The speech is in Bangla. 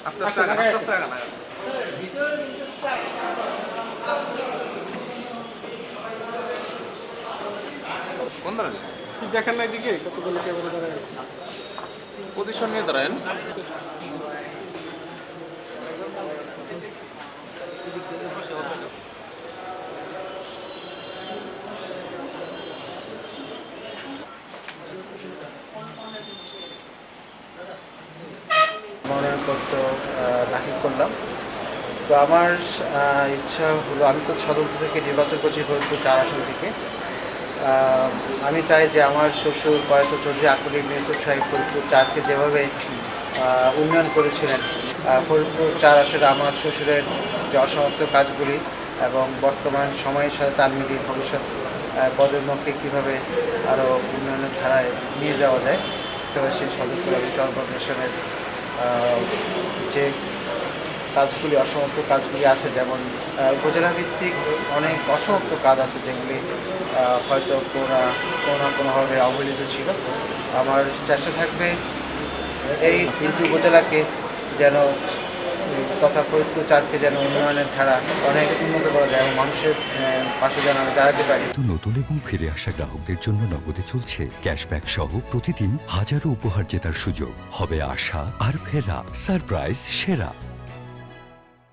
আস্তে আস্তে আগান, আস্তে আস্তে আগান, আগান। কোন দাঁড়ালেন? দেখেন না এদিকে কতগুলো ক্যামেরা দাঁড়ায় আছে। পজিশন নিয়ে দাঁড়ান। মনোনয়নপত্র দাখিল করলাম। তো আমার ইচ্ছা হলো, আমি তো সদর থেকে নির্বাচন করছি ফরিদপুর 4 আসন থেকে। আমি চাই যে আমার শ্বশুর প্রয়াত চৌধুরী আকবর ইবনে ইউসুফ সাহেব ফরিদপুর 4কে যেভাবে উন্নয়ন করেছিলেন, ফরিদপুর 4 আসলে আমার শ্বশুরের যে অসমাপ্ত কাজগুলি এবং বর্তমান সময়ের সাথে তাল মিলিয়ে ভবিষ্যৎ প্রজন্মকে কীভাবে আরও উন্নয়নের ধারায় নিয়ে যাওয়া যায়, তবে সেই সদর আমি কর্পোরেশনের যে কাজগুলি, অসমাপ্ত কাজগুলি আছে, যেমন উপজেলা ভিত্তিক অনেক অসমাপ্ত কাজ আছে যেগুলি হয়তো কোনোভাবে অবহেলিত ছিল। আমার চেষ্টা থাকবে এই 3টি উপজেলাকে যেন, তথা ফরিদপুর 4কে যেন উন্নয়নের ধারা অনেক উন্নত করা যায় এবং মানুষের পাশে যেন আমি দাঁড়াতে পারি। নতুন এবং ফিরে আসা গ্রাহকদের জন্য নগদে চলছে ক্যাশব্যাক সহ প্রতিদিন হাজারো উপহার জেতার সুযোগ। হবে আশা আর ফেরা, সারপ্রাইজ সেরা।